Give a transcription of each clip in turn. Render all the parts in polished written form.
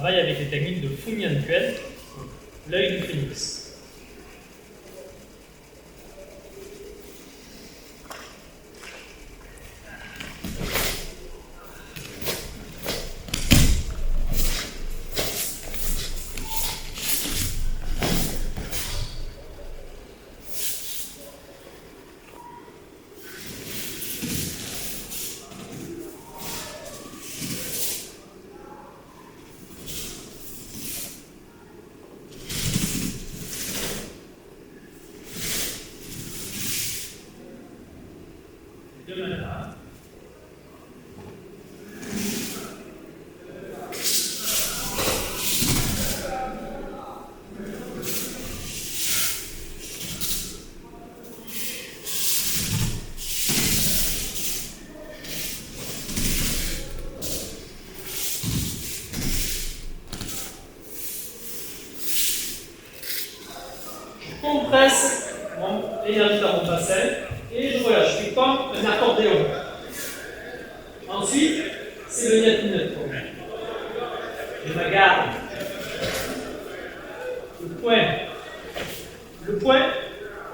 travaille avec les techniques de Fu Nian Quan, l'œil du phénix. De manière. Je compresse l'énergie dans mon bassin et je relâche. Je fais comme un accordéon. Ensuite, c'est le net. Je m'agarde. Le point,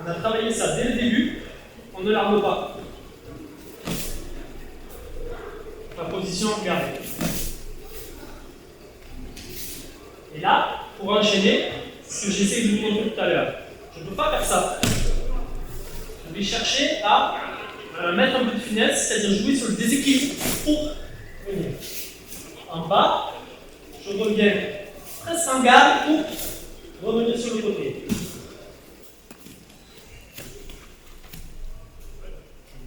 on a travaillé ça dès le début, on ne l'arme pas. La position gardée. Et là, pour enchaîner, ce que j'essaie de vous montrer tout à l'heure, je ne peux pas faire ça. Je vais chercher à mettre un peu de finesse, c'est-à-dire jouer sur le déséquilibre pour venir. En bas, je reviens presque en garde pour revenir sur le côté.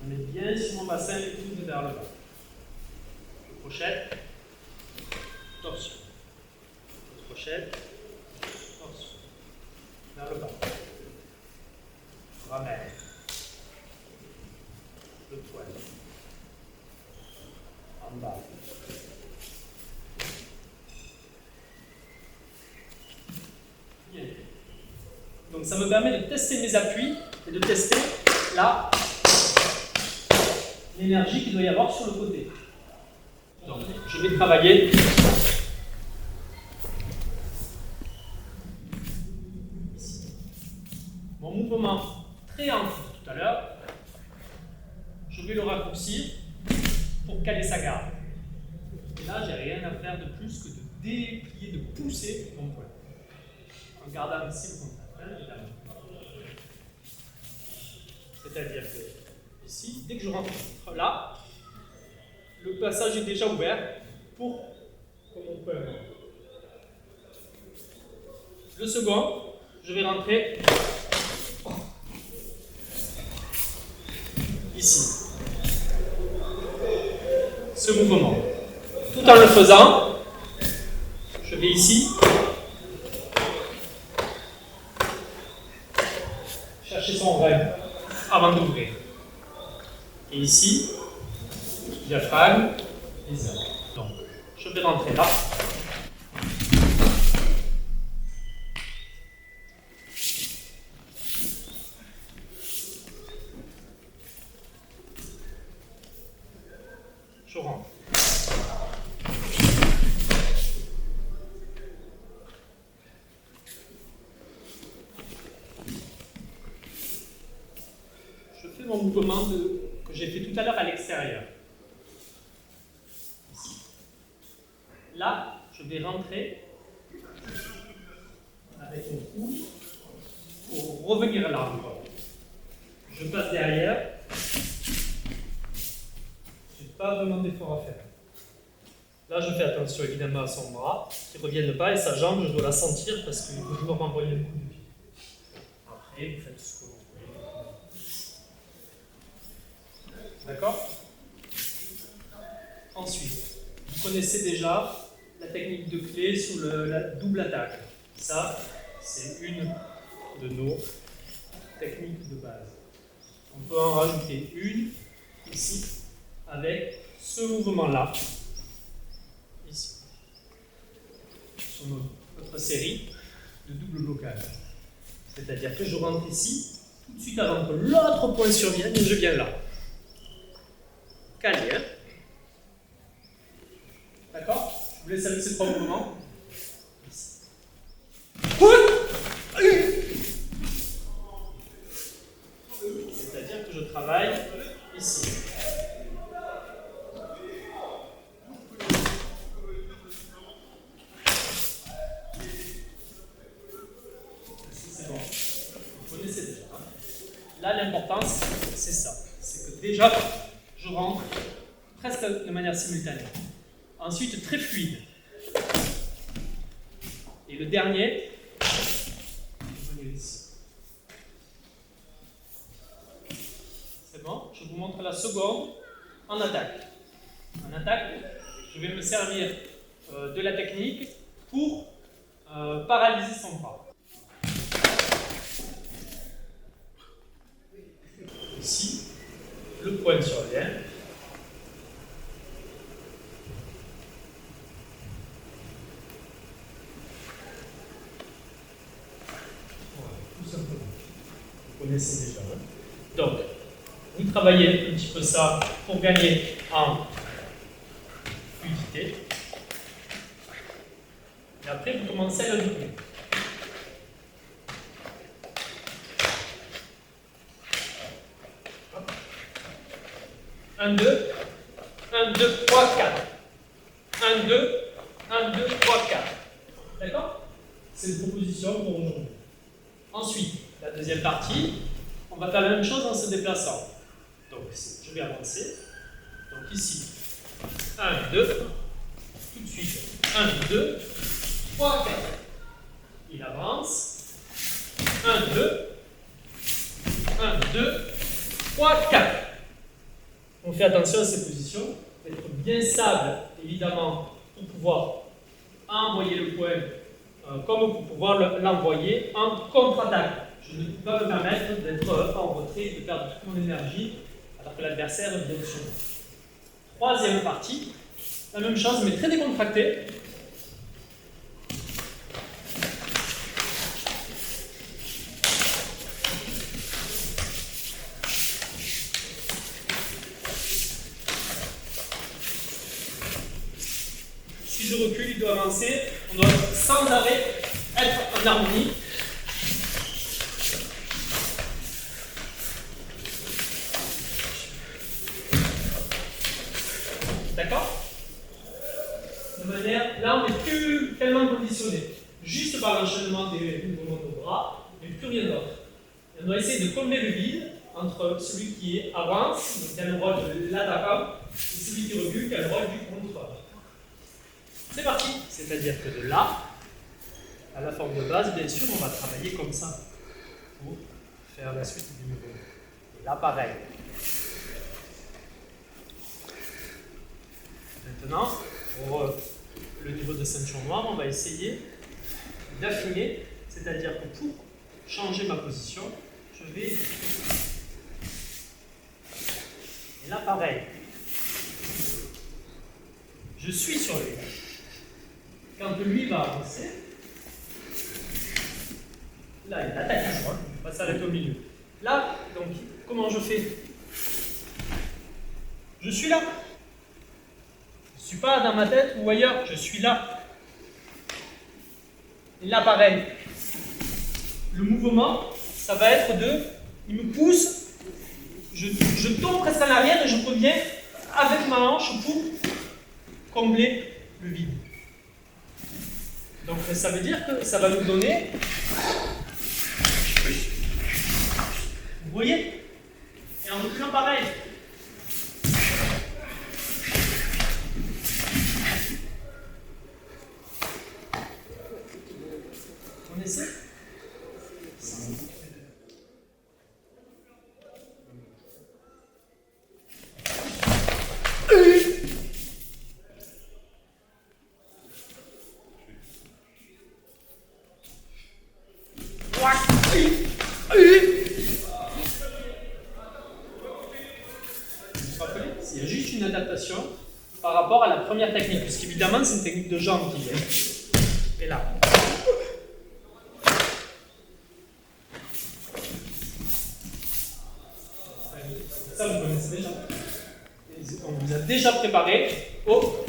Je me mets bien sur mon bassin et tout vers le bas. Je crochette, torsion. Je crochette, torsion. Vers le bas. Je ramène. Le poil. En bas. Bien. Donc ça me permet de tester mes appuis et de tester là l'énergie qu'il doit y avoir sur le côté. Donc je vais travailler ici. Mon mouvement très ample tout à l'heure, je vais le raccourcir pour caler sa garde. Et là, j'ai rien à faire de plus que de déplier, de pousser mon poing. En gardant ici le contact, évidemment. C'est-à-dire que ici, dès que je rentre là, le passage est déjà ouvert pour que mon poing rentre. Le second, je vais rentrer ici. Ce mouvement. Tout en le faisant, je vais ici chercher son rêve avant d'ouvrir. Et ici, diaphragme, les ailes. Donc, je vais rentrer là. Je rentre. Je fais mon mouvement que j'ai fait tout à l'heure à l'extérieur. Ici. Là, je vais rentrer avec mon coude pour revenir là encore. Je passe derrière. Pas vraiment d'effort à faire. Là, je fais attention évidemment à son bras, qui ne revienne pas, et sa jambe, je dois la sentir parce qu'il faut toujours renvoyer le coup de pied. Après, vous faites ce que vous voulez. D'accord? Ensuite, vous connaissez déjà la technique de clé sur la double attaque. Ça, c'est une de nos techniques de base. On peut en rajouter une ici, avec ce mouvement-là, ici, sur notre série de double blocage. C'est-à-dire que je rentre ici, tout de suite avant que l'autre point survienne, et je viens là. Calé, hein? D'accord? Je vous laisse avec ces trois mouvements. Là, l'importance, c'est ça. C'est que déjà, je rentre presque de manière simultanée. Ensuite, très fluide. Et le dernier, je vais venir ici. C'est bon, je vous montre la seconde en attaque. En attaque, je vais me servir de la technique pour paralyser son bras. Ici, le poing survient. Voilà, tout simplement. Vous connaissez déjà. Hein? Donc, vous travaillez un petit peu ça pour gagner en fluidité. Et après, vous commencez à le doubler. Un, deux, 1, 2, 3, 4. 1, 2, 1, 2, 3, 4. D'accord? C'est une proposition pour aujourd'hui. Ensuite, la deuxième partie, on va faire la même chose en se déplaçant. Donc, je vais avancer. Donc ici, 1, 2, tout de suite, 1, 2, 3, 4. Il avance. 1, 2, 1, 2, 3, 4. On fait attention à ces positions, d'être bien stable, évidemment, pour pouvoir envoyer le point comme pour pouvoir l'envoyer en contre-attaque. Je ne peux pas me permettre d'être en retrait et de perdre toute mon énergie alors que l'adversaire vient sur moi. Troisième partie, la même chose mais très décontractée. Si je recule, il doit avancer. On doit sans arrêt être en harmonie. D'accord? De manière, là, on n'est plus tellement conditionné. Juste par l'enchaînement des mouvements de bras, mais plus rien d'autre. On doit essayer de combler le vide entre celui qui avance, donc qui a le rôle de l'attaquant, et celui qui recule, qui a le rôle du contrôleur. C'est parti. C'est-à-dire que de là, à la forme de base, bien sûr, on va travailler comme ça pour faire la suite du mouvement. Et là, pareil. Maintenant, pour le niveau de ceinture noire, on va essayer d'affiner, c'est-à-dire que pour changer ma position, je vais... Et là, pareil. Je suis sur lui. Quand lui va avancer, là, il attaque toujours, hein, il va s'arrêter au milieu. Là, donc, comment je fais? Je suis là. Je ne suis pas dans ma tête ou ailleurs, je suis là. Et là, pareil. Le mouvement, ça va être de... Il me pousse, je tombe presque en arrière et je reviens avec ma hanche pour combler le vide. Donc ça veut dire que ça va nous donner... Vous voyez? Et en reculant pareil. On essaie? Il y a juste une adaptation par rapport à la première technique, puisqu'évidemment c'est une technique de jambe qui vient. Et là. Ça vous connaissez déjà. On vous a déjà préparé au...